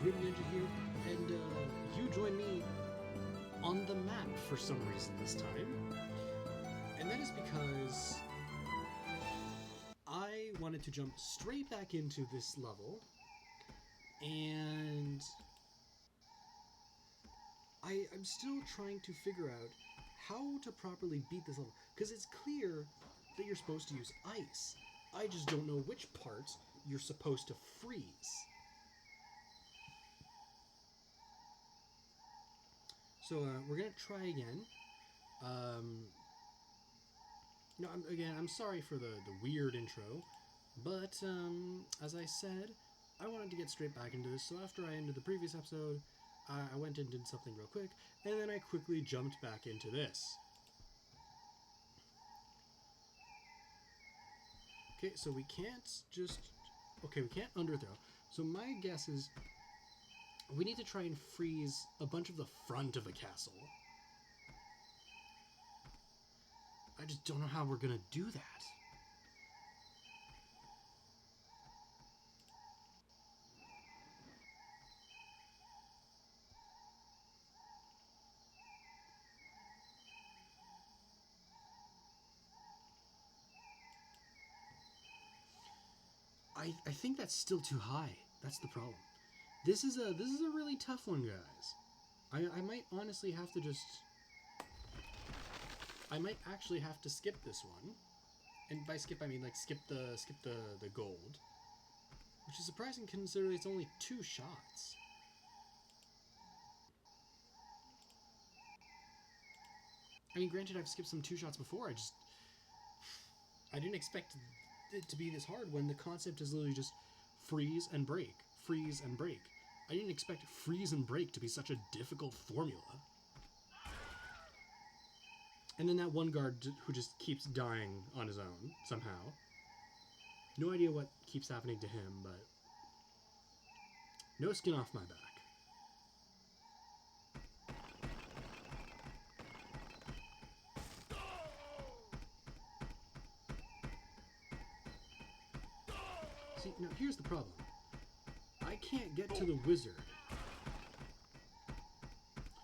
Grim Ninja here, and you join me on the map for some reason this time. And that is because I wanted to jump straight back into this level, and I'm still trying to figure out how to properly beat this level, because it's clear that you're supposed to use ice. I just don't know which parts you're supposed to freeze. So we're gonna try again. No, I'm sorry for the weird intro, but as I said, I wanted to get straight back into this. So after I ended the previous episode, I went and did something real quick, and then I quickly jumped back into this. Okay, so we can't just... Okay, we can't underthrow. So my guess is we need to try and freeze a bunch of the front of the castle. I just don't know how we're gonna do that. I think that's still too high. That's the problem. This is a really tough one, guys. I might honestly have to just... I might actually have to skip this one. And by skip, I mean like skip the gold. Which is surprising considering it's only 2 shots. I mean, granted, I've skipped some 2 shots before. I didn't expect it to be this hard when the concept is literally just freeze and break, freeze and break. I didn't expect freeze and break to be such a difficult formula. And then that one guard who just keeps dying on his own, somehow. No idea what keeps happening to him, but... no skin off my back. See, now here's the problem. I can't get to the wizard.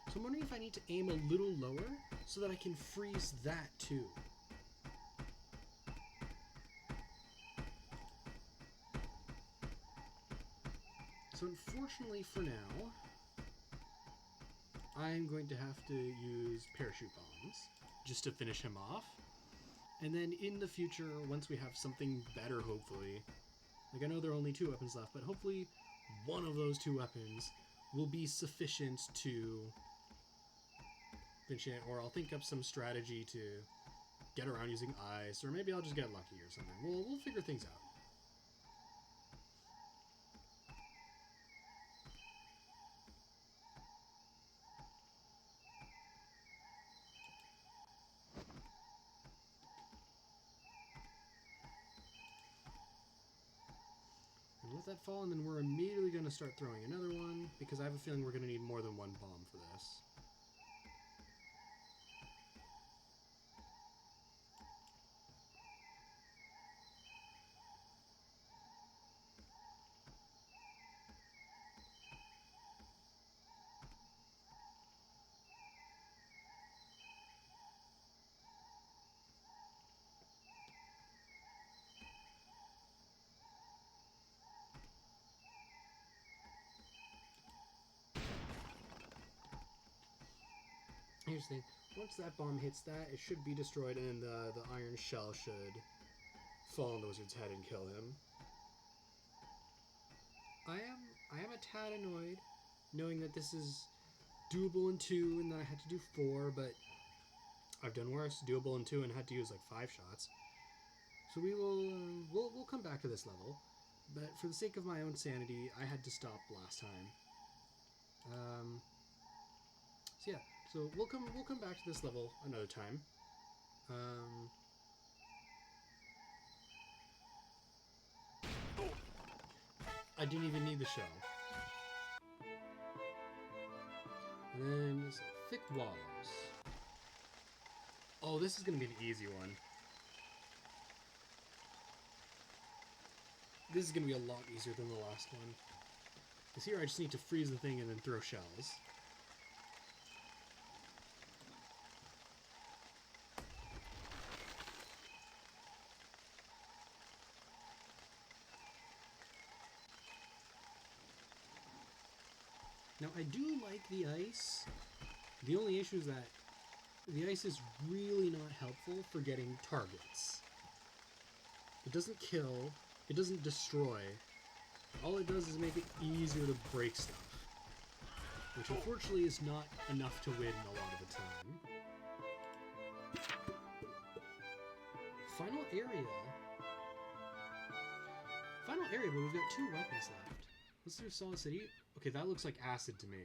So I'm wondering if I need to aim a little lower so that I can freeze that too. So unfortunately for now, I'm going to have to use parachute bombs just to finish him off. And then in the future, once we have something better, hopefully, like I know there are only 2 weapons left, but hopefully one of those 2 weapons will be sufficient to finish it, or I'll think up some strategy to get around using ice, or maybe I'll just get lucky or something. We'll figure things out. And let that fall, and then we're immediately going to start throwing another one, because I have a feeling we're going to need more than 1 bomb for this. Here's the thing. Once that bomb hits that, it should be destroyed, and then the iron shell should fall on the wizard's head and kill him. I am a tad annoyed, knowing that this is doable in 2, and then I had to do 4, but I've done worse. Doable in 2, and had to use like 5 shots. So we'll come back to this level, but for the sake of my own sanity, I had to stop last time. So yeah, so we'll come back to this level another time. I didn't even need the shell. And then some thick walls. Oh, this is gonna be an easy one. This is gonna be a lot easier than the last one. Because here I just need to freeze the thing and then throw shells. Now, I do like the ice. The only issue is that the ice is really not helpful for getting targets. It doesn't kill, it doesn't destroy. All it does is make it easier to break stuff, which unfortunately is not enough to win a lot of the time. Final area. Final area, but we've got 2 weapons left. Let's do Solid City. Okay, that looks like acid to me.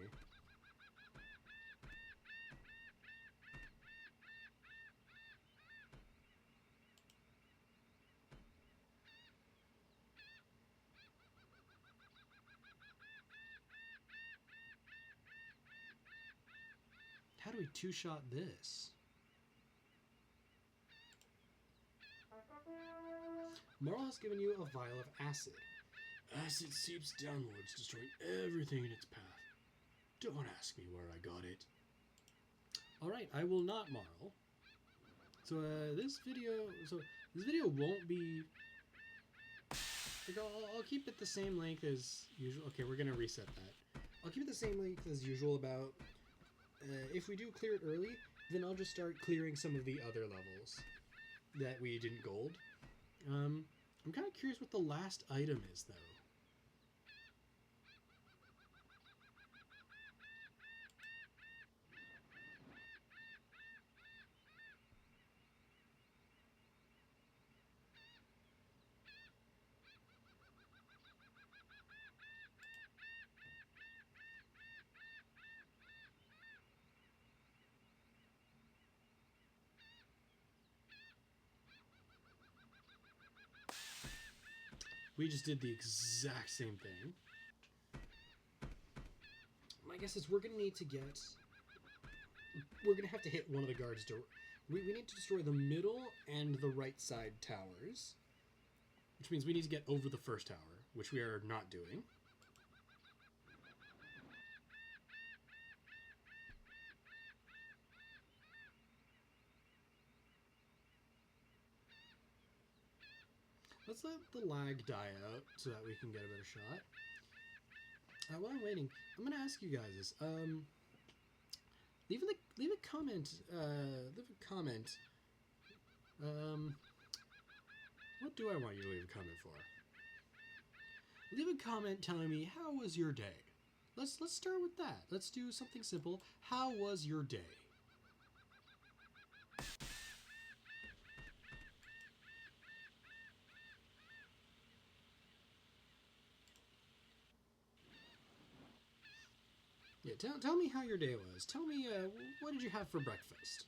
How do we 2-shot this? Marl has given you a vial of acid. Acid seeps downwards, destroying everything in its path. Don't ask me where I got it. Alright, I will not, Marl. So, this video won't be... Like, I'll keep it the same length as usual. Okay, we're gonna reset that. I'll keep it the same length as usual about... if we do clear it early, then I'll just start clearing some of the other levels that we didn't gold. I'm kind of curious what the last item is, though. We just did the exact same thing. My guess is we're going to need to get... We're going to have to hit one of the guards' door. We need to destroy the middle and the right side towers. Which means we need to get over the first tower, which we are not doing. Let's let the lag die out so that we can get a better shot. While I'm waiting, I'm gonna ask you guys this. Leave a comment. What do I want you to leave a comment for? Leave a comment telling me how was your day. Let's start with that. Let's do something simple. How was your day? Yeah, tell me how your day was. Tell me, what did you have for breakfast?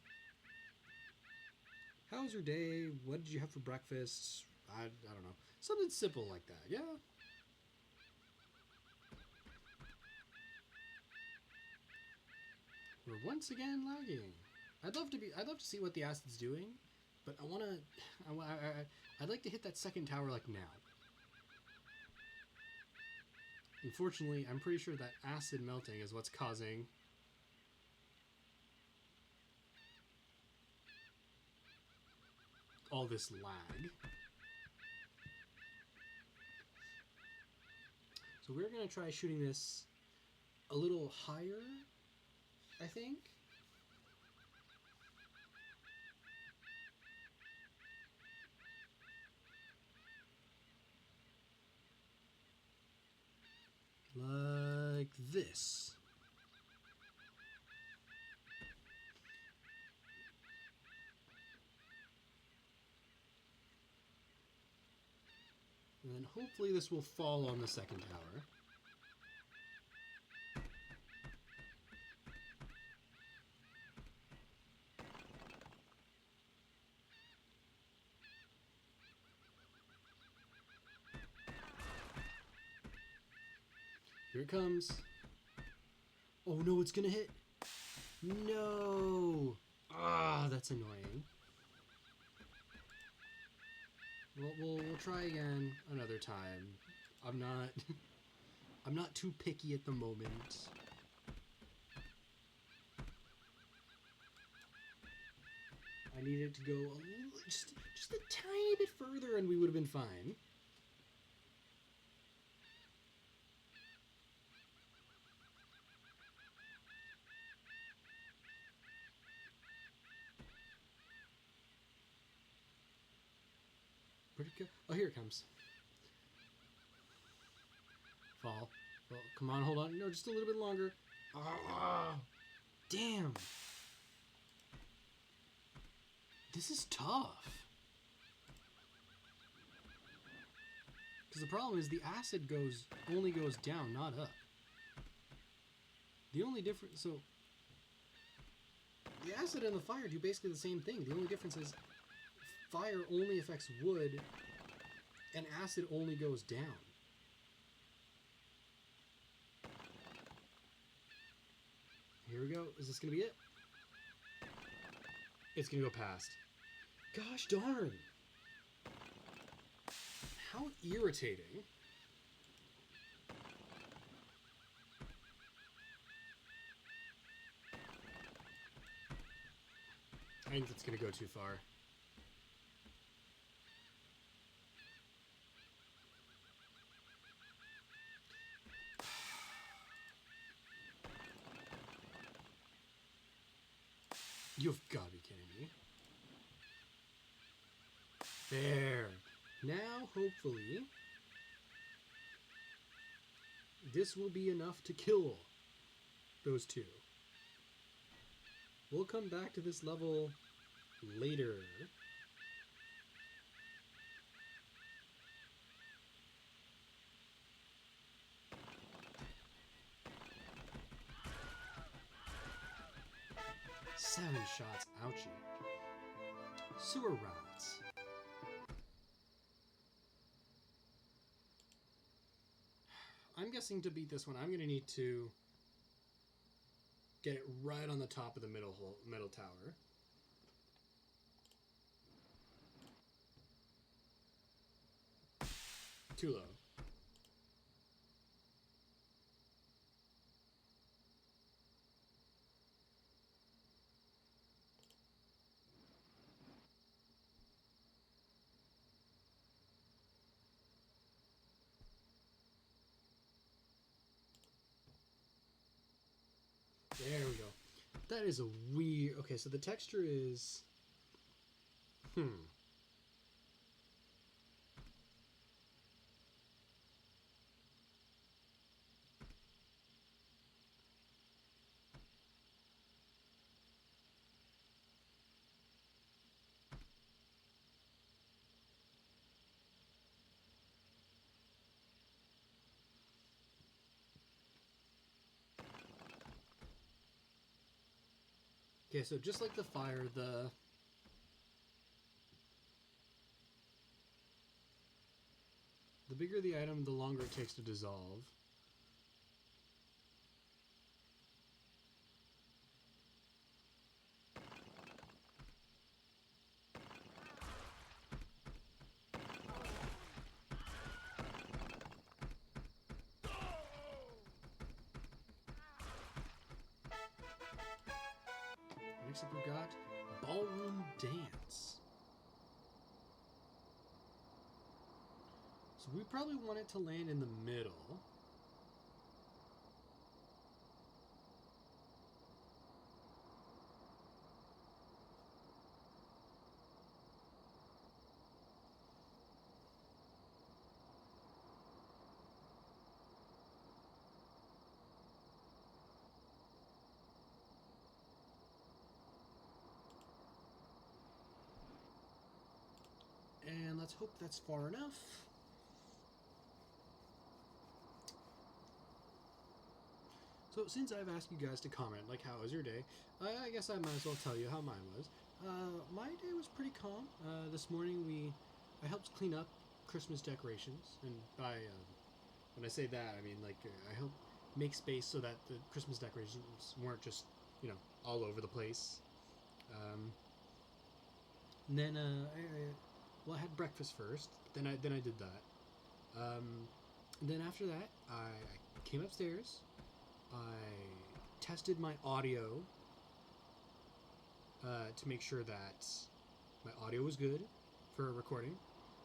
How was your day? What did you have for breakfast? I don't know. Something simple like that, yeah? We're once again lagging. I'd love to see what the acid's doing, but I'd like to hit that second tower like now. Unfortunately, I'm pretty sure that acid melting is what's causing all this lag. So we're going to try shooting this a little higher, I think. Like this. And then hopefully this will fall on the second tower. Here it comes. Oh no, it's gonna hit. No. Ah, that's annoying. We'll try again another time. I'm not I'm not too picky at the moment. I need it to go just a tiny bit further and we would have been fine. Where'd it go? Oh, here it comes. Fall. Well, come on, hold on. No, just a little bit longer. Oh, damn. This is tough. Because the problem is the acid only goes down, not up. The only difference, so the acid and the fire do basically the same thing. The only difference is fire only affects wood and acid only goes down. Here we go. Is this going to be it? It's going to go past. Gosh darn. How irritating. I think that's going to go too far. You've got to be kidding me. There. Now, hopefully, this will be enough to kill those two. We'll come back to this level later. Seven shots, ouchie. Sewer rats. I'm guessing to beat this one, I'm going to need to get it right on the top of the middle tower. Too low. There we go. That is a weird... Okay, so the texture is... Okay, so just like the fire, the bigger the item, the longer it takes to dissolve. Next up we've got Ballroom Dance. So we probably want it to land in the middle. And let's hope that's far enough. So since I've asked you guys to comment, like, how was your day? I guess I might as well tell you how mine was. My day was pretty calm. This morning I helped clean up Christmas decorations, and by when I say that, I mean like I helped make space so that the Christmas decorations weren't just all over the place. And then I had breakfast first. Then I did that. And then after that, I came upstairs. I tested my audio to make sure that my audio was good for recording.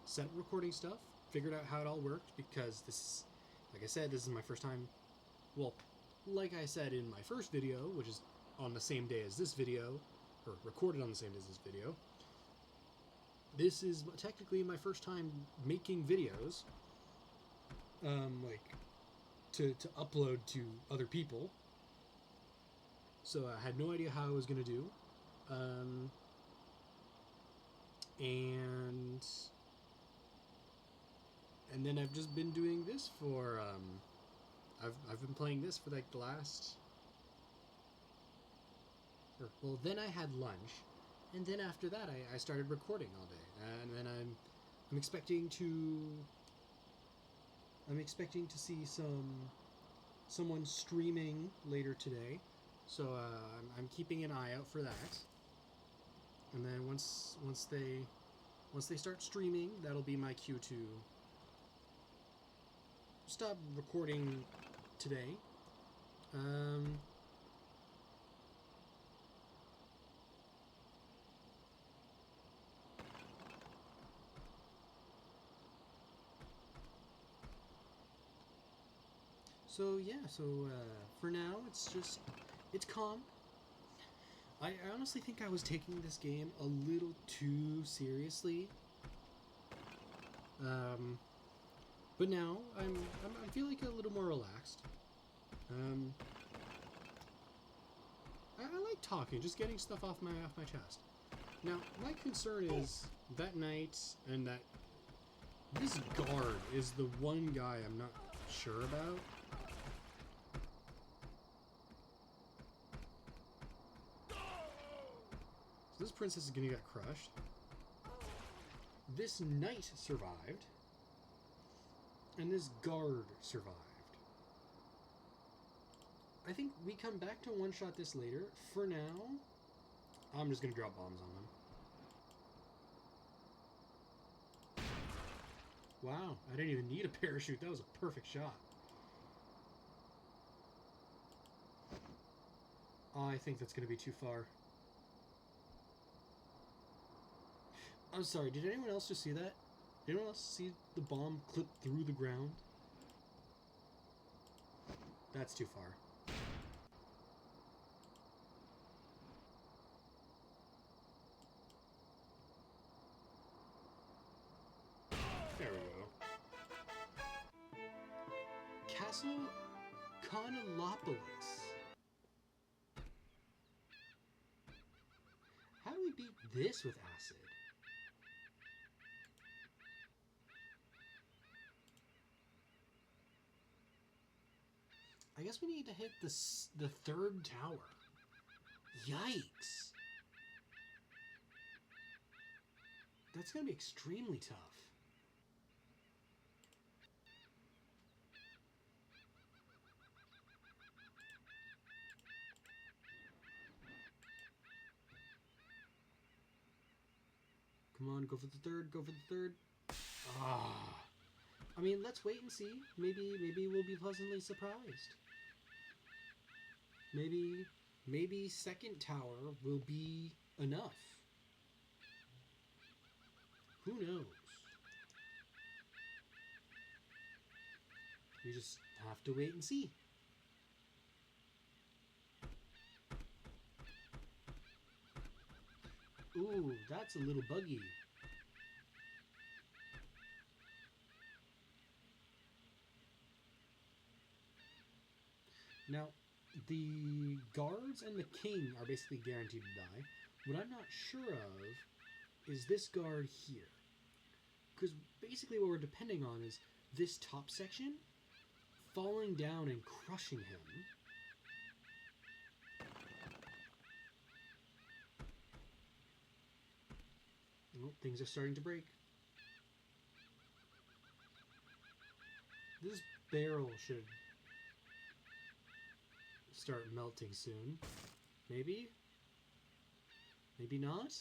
Set up recording stuff. Figured out how it all worked because this is, like I said, this is my first time. Well, like I said in my first video, which is on the same day as this video, or recorded on the same day as this video, this is technically my first time making videos, like to upload to other people. So I had no idea how I was gonna do, and then I've just been doing this for I've been playing this for like the last. Well, then I had lunch, and then after that I started recording all day, and then I'm expecting to see someone streaming later today, so I'm keeping an eye out for that. And then once they start streaming, that'll be my cue to stop recording today. So yeah, for now it's calm. I honestly think I was taking this game a little too seriously. But now I'm feeling a little more relaxed. I like talking, just getting stuff off my chest. Now my concern is that night, and that this guard is the one guy I'm not sure about. So this princess is gonna get crushed. This knight survived. And this guard survived. I think we come back to one-shot this later. For now, I'm just gonna drop bombs on them. Wow, I didn't even need a parachute. That was a perfect shot. Oh, I think that's gonna be too far. I'm sorry, did anyone else just see that? Did anyone else see the bomb clip through the ground? That's too far. There we go. Castle Conolopolis. How do we beat this with acid? I guess we need to hit the third tower. Yikes. That's gonna be extremely tough. Come on, go for the third, go for the third. Ah. I mean, let's wait and see. Maybe we'll be pleasantly surprised. Maybe second tower will be enough. Who knows? We just have to wait and see. Ooh, that's a little buggy. Now, the guards and the king are basically guaranteed to die. What I'm not sure of is this guard here. Because basically what we're depending on is this top section falling down and crushing him. Oh, things are starting to break. This barrel should start melting soon. Maybe? Maybe not?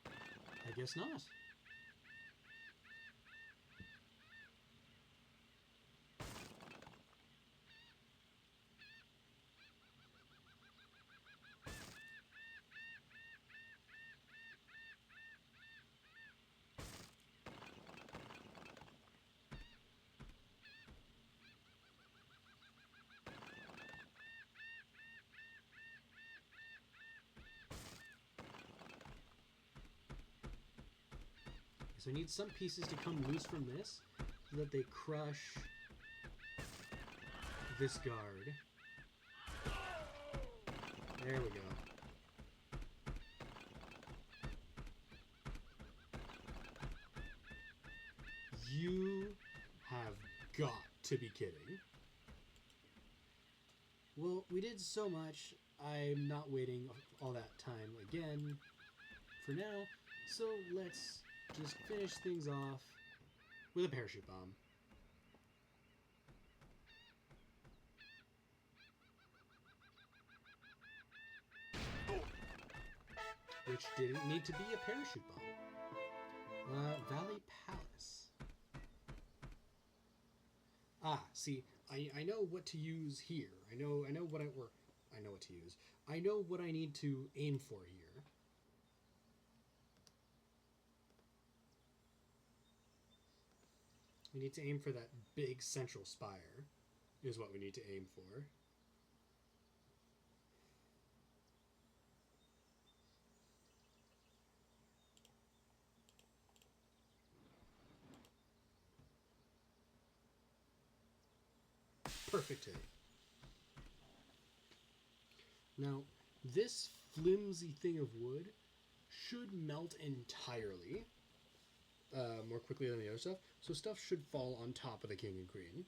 I guess not. So I need some pieces to come loose from this so that they crush this guard. There we go. You have got to be kidding. Well, we did so much, I'm not waiting all that time again for now, so let's just finish things off with a parachute bomb. Which didn't need to be a parachute bomb. Valley Palace. Ah, see, I know what to use here. I know what I know what to use. I know what I need to aim for here. We need to aim for that big central spire, is what we need to aim for. Perfect hit. Now, this flimsy thing of wood should melt entirely more quickly than the other stuff, so stuff should fall on top of the king and queen.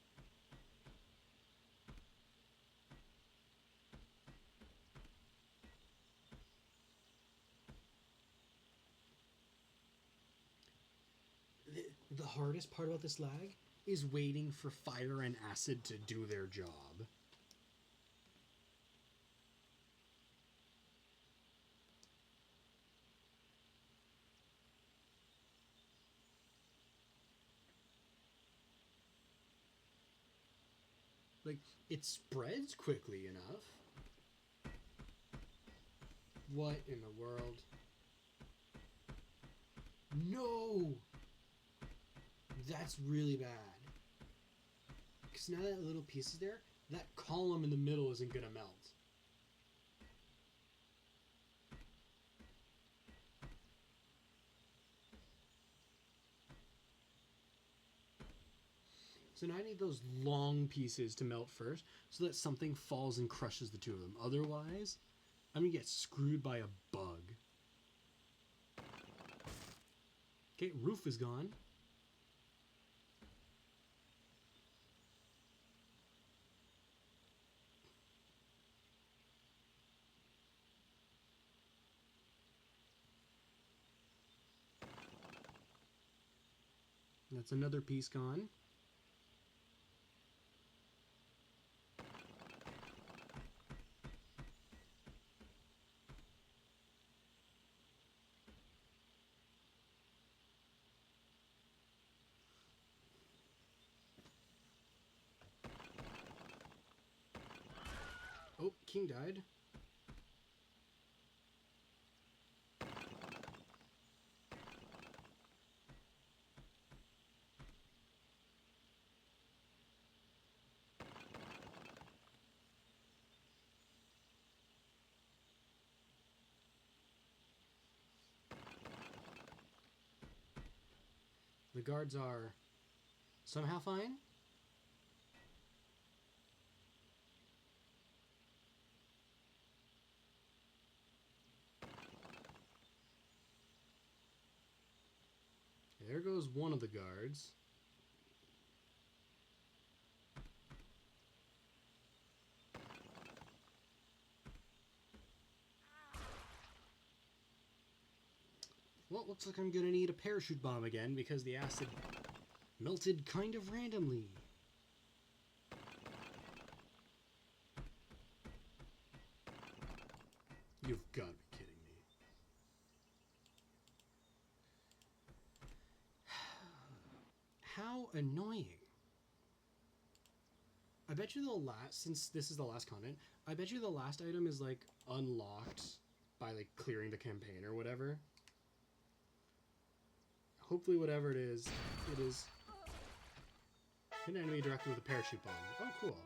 The hardest part about this lag is waiting for fire and acid to do their job. Like, it spreads quickly enough. What in the world? No! That's really bad. Because now that little piece is there, that column in the middle isn't going to melt. So now I need those long pieces to melt first so that something falls and crushes the two of them. Otherwise, I'm going to get screwed by a bug. Okay, roof is gone. That's another piece gone. Oh, king died. The guards are somehow fine. There goes one of the guards. Well, looks like I'm gonna need a parachute bomb again because the acid melted kind of randomly. You've got to be kidding me. How annoying. I bet you the last, since this is the last continent, I bet you the last item is like unlocked by like clearing the campaign or whatever. Hopefully whatever it is hit an enemy directly with a parachute bomb. Oh, cool.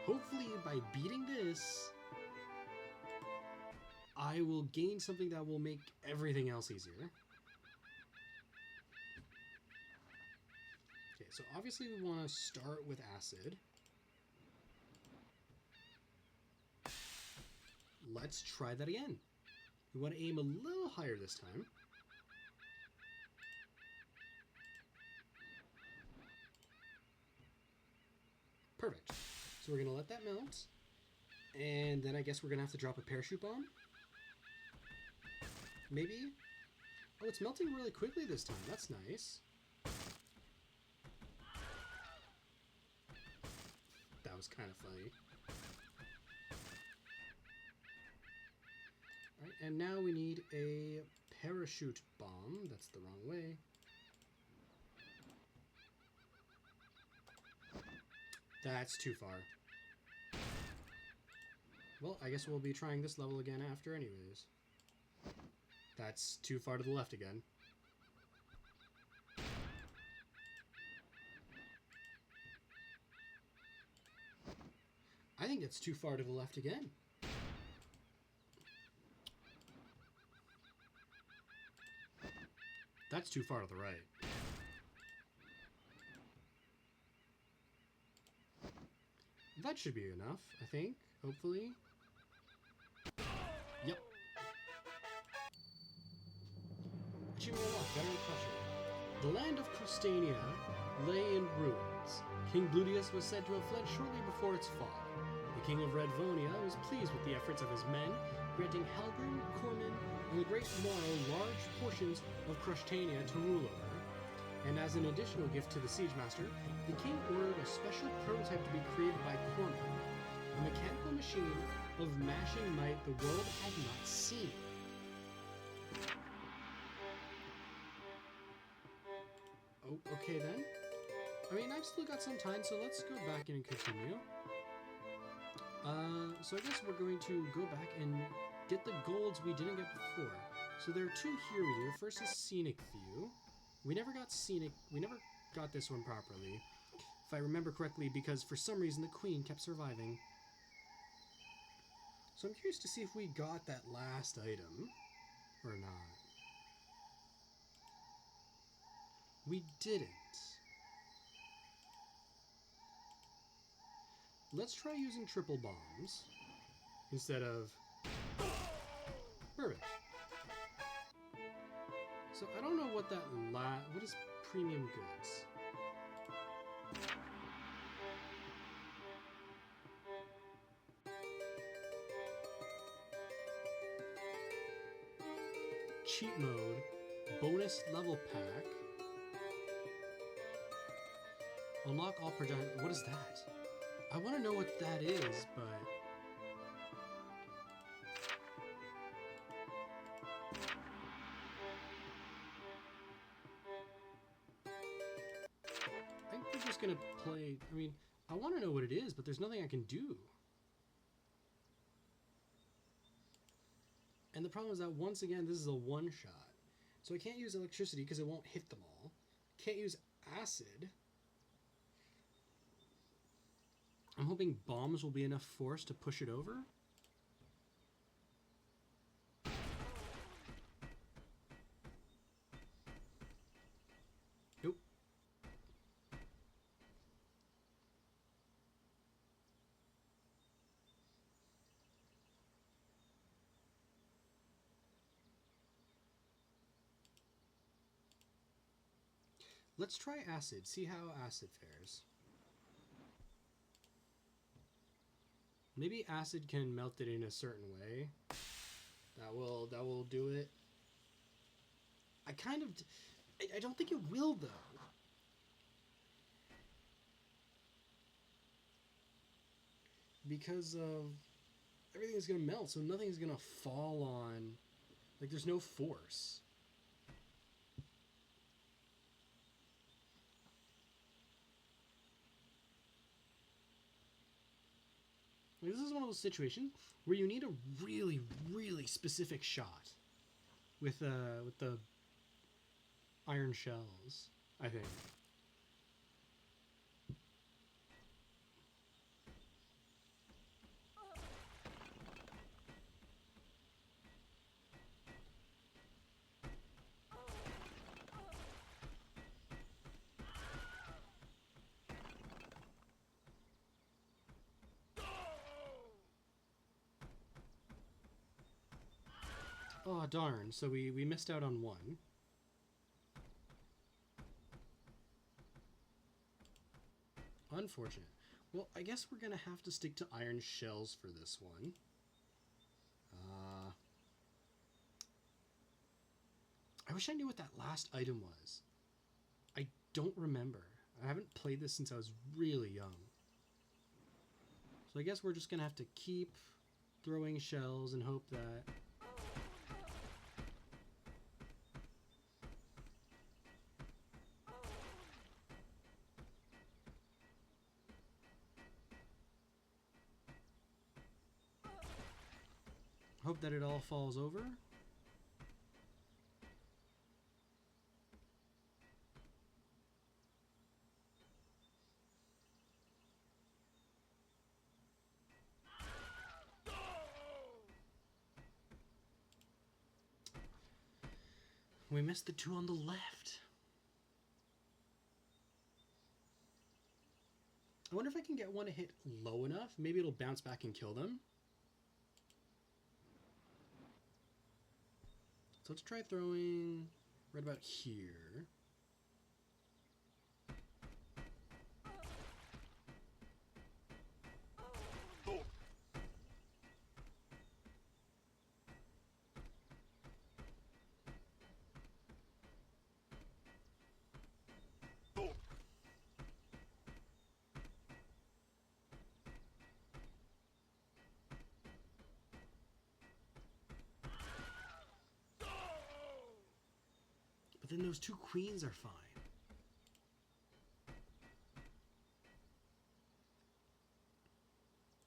Hopefully by beating this, I will gain something that will make everything else easier. so obviously we want to start with acid. Let's try that again. We want to aim a little higher this time. Perfect. So we're going to let that melt. And then I guess we're going to have to drop a parachute bomb. Maybe? Oh, it's melting really quickly this time. That's nice. That was kind of funny. Alright, and now we need a parachute bomb. That's the wrong way. That's too far. Well, I guess we'll be trying this level again after anyways. That's too far to the left again. I think it's too far to the left again. That's too far to the right. That should be enough, I think, hopefully. Yep. Achievement unlocked, Veteran Crusher. The land of Crustania lay in ruins. King Bludius was said to have fled shortly before its fall. The King of Redvonia was pleased with the efforts of his men, granting Halgrim, Corman, and the Great Morrow large portions of Crustania to rule over. And as an additional gift to the Siege Master, the king ordered a special prototype to be created by Corman, a mechanical machine of mashing might the world had not seen. Oh, okay then. I mean, I've still got some time, so let's go back and continue. So I guess we're going to go back and get the golds we didn't get before. So there are two here we do. First is Scenic View. We never got this one properly, if I remember correctly, because for some reason the queen kept surviving. So I'm curious to see if we got that last item or not. We didn't. Let's try using triple bombs instead of perfect. So I don't know what that what is premium goods? Cheat mode, bonus level pack, unlock all projectiles. What is that? I want to know what that is, but I think we're just gonna play. I mean, I want to know what it is, but there's nothing I can do. And the problem is that, once again, this is a one-shot. So I can't use electricity because it won't hit them all. Can't use acid. I'm hoping bombs will be enough force to push it over. Nope. Let's try acid, see how acid fares. Maybe acid can melt it in a certain way. That will do it. I don't think it will, though. Because everything's gonna melt, so nothing's gonna fall on. Like, there's no force. Like, this is one of those situations where you need a really, really specific shot with the iron shells, I think. Oh, darn. So we missed out on one. Unfortunate. Well, I guess we're going to have to stick to iron shells for this one. I wish I knew what that last item was. I don't remember. I haven't played this since I was really young. So I guess we're just going to have to keep throwing shells and hope that... Hope that it all falls over. We missed the two on the left. I wonder if I can get one to hit low enough. Maybe it'll bounce back and kill them. So let's try throwing right about here. But then those two queens are fine.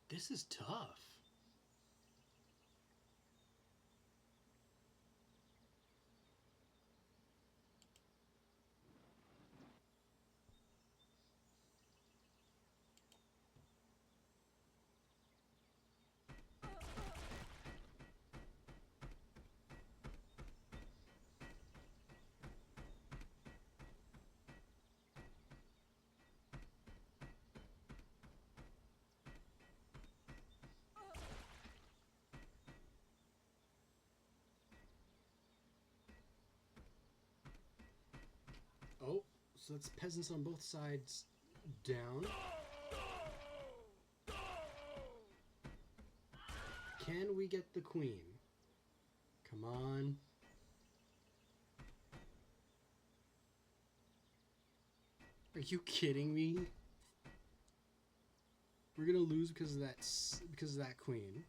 This is tough. Oh, so that's peasants on both sides down. Can we get the queen? Come on. Are you kidding me? We're gonna lose because of that queen.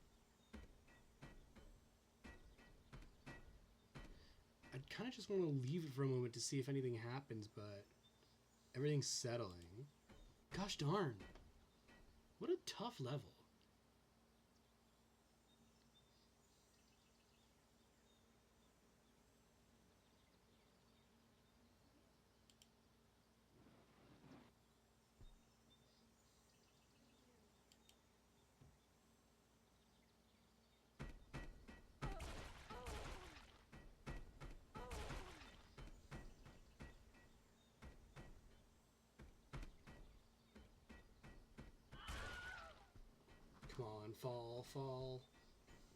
I kind of just want to leave it for a moment to see if anything happens, but everything's settling. Gosh darn. What a tough level. Come on, fall, fall.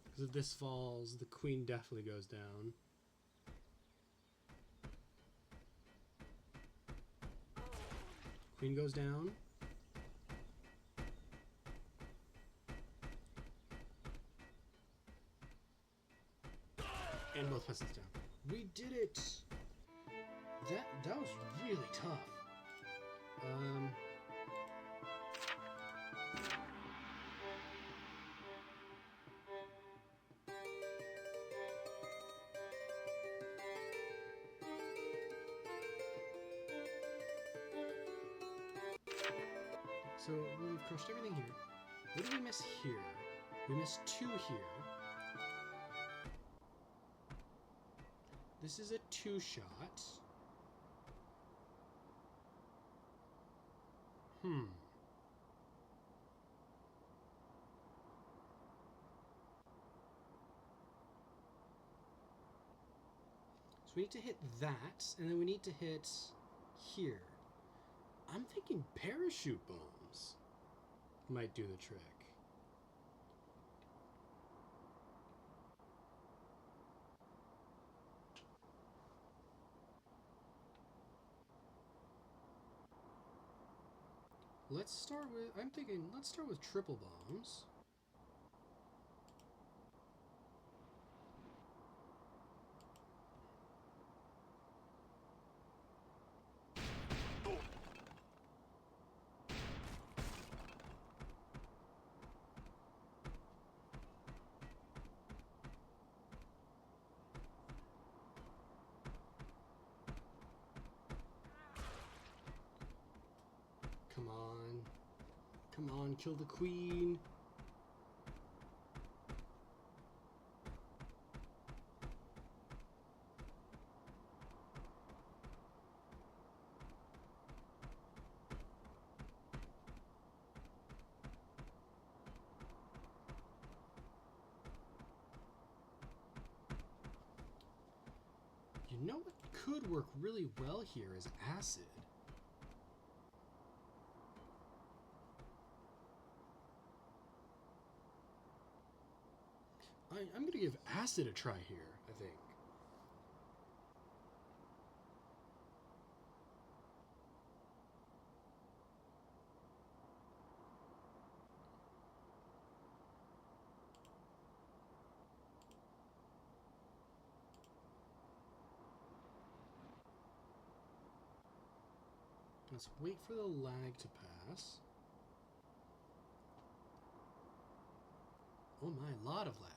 Because if this falls, the queen definitely goes down. Queen goes down. And both peasants down. We did it! That was really tough. So we've crushed everything here. What did we miss here? We missed two here. This is a two-shot. So we need to hit that, and then we need to hit here. I'm thinking parachute bombs might do the trick. Let's start with, I'm thinking, let's start with triple bombs. Come on. Come on, kill the queen. You know what could work really well here is acid. I'm going to give acid a try here, I think. Let's wait for the lag to pass. Oh my, lot of lag.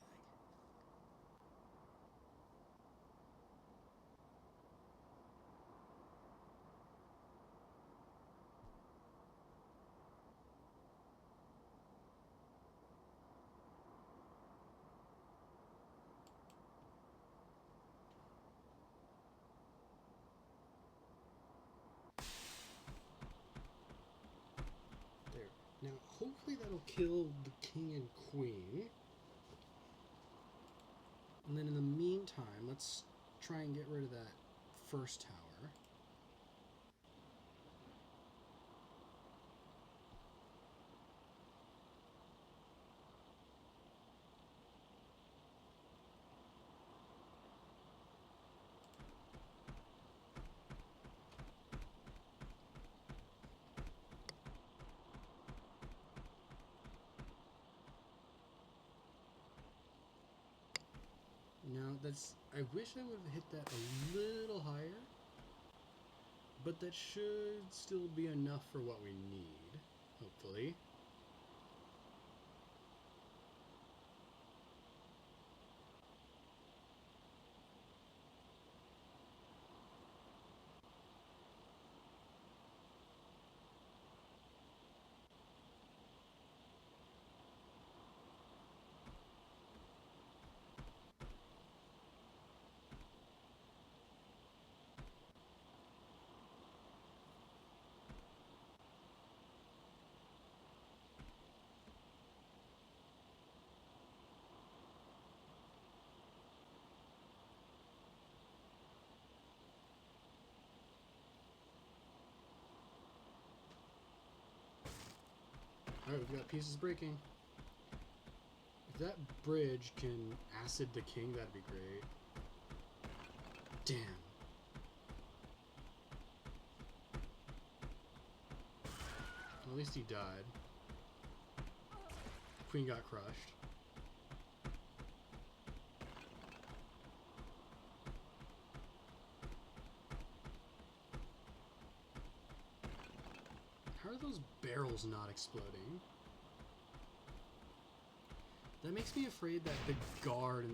There. Now, hopefully that'll kill the king and queen. And then in the meantime, let's try and get rid of that first tower. Now, I wish I would have hit that a little higher, but that should still be enough for what we need, hopefully. Alright, we've got pieces breaking. If that bridge can acid the king, that'd be great. Damn. Well, at least he died. Queen got crushed. How are those barrels not exploding? That makes me afraid that the guard...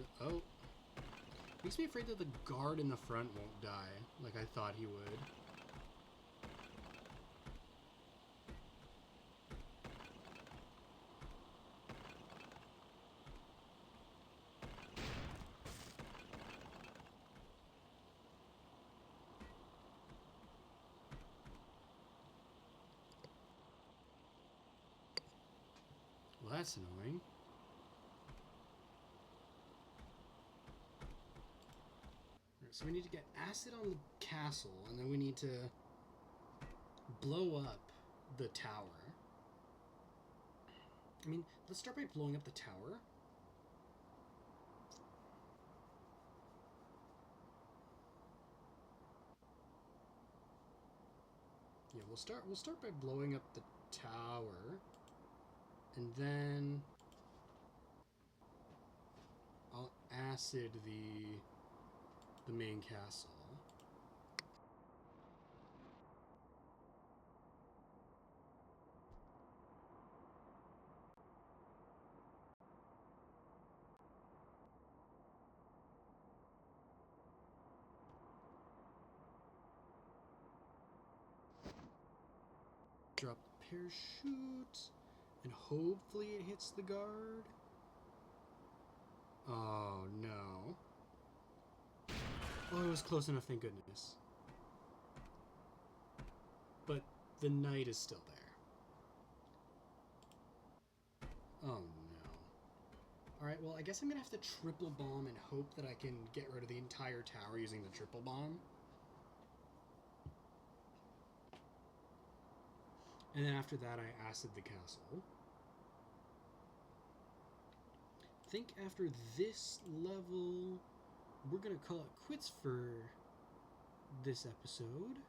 Makes me afraid that the guard in the front won't die, like I thought he would. Well, that's annoying. So we need to get acid on the castle, and then we need to blow up the tower. I mean, let's start by blowing up the tower. Yeah, we'll start by blowing up the tower, and then I'll acid the main castle. Drop the parachute, and hopefully it hits the guard. Oh no. Oh, it was close enough, thank goodness. But the knight is still there. Oh no. Alright, well, I guess I'm gonna have to triple bomb and hope that I can get rid of the entire tower using the triple bomb. And then after that, I acid the castle. I think after this level, we're gonna call it quits for this episode.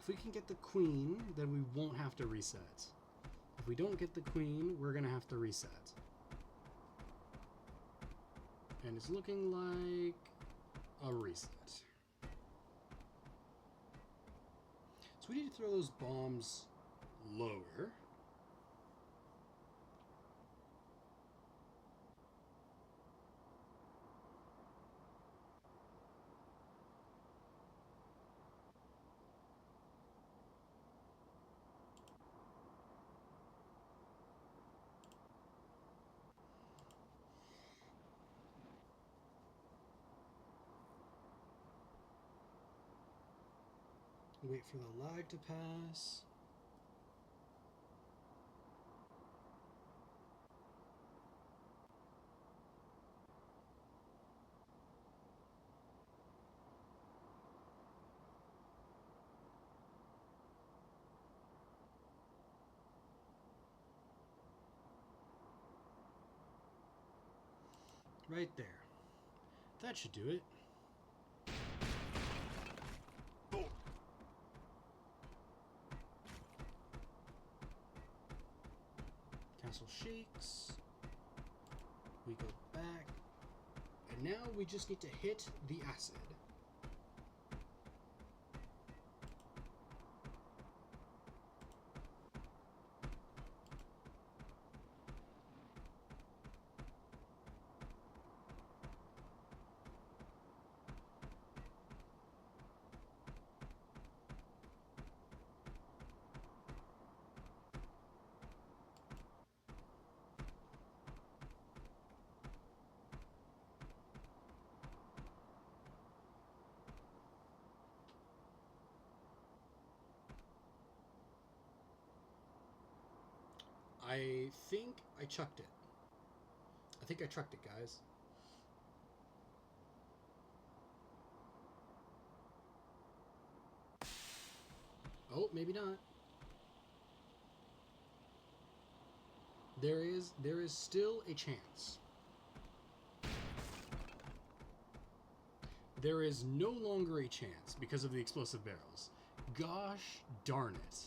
If we can get the queen, then we won't have to reset. If we don't get the queen, we're gonna have to reset. And it's looking like a reset. So we need to throw those bombs lower. Wait for the lag to pass. Right there. That should do it. Castle shakes. We go back. And now we just need to hit the acid. I think I chucked it. I think I chucked it, guys. Oh, maybe not. There is still a chance. There is no longer a chance because of the explosive barrels. Gosh darn it.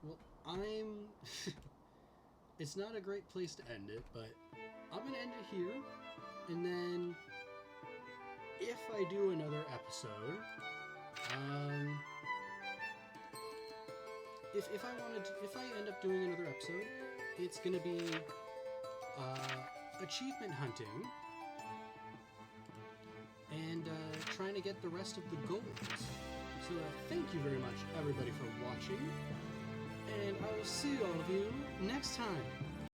Well, it's not a great place to end it, but I'm going to end it here. And then if I do another episode, if I end up doing another episode, it's going to be achievement hunting and trying to get the rest of the goals. So thank you very much, everybody, for watching, and I will see all of you next time.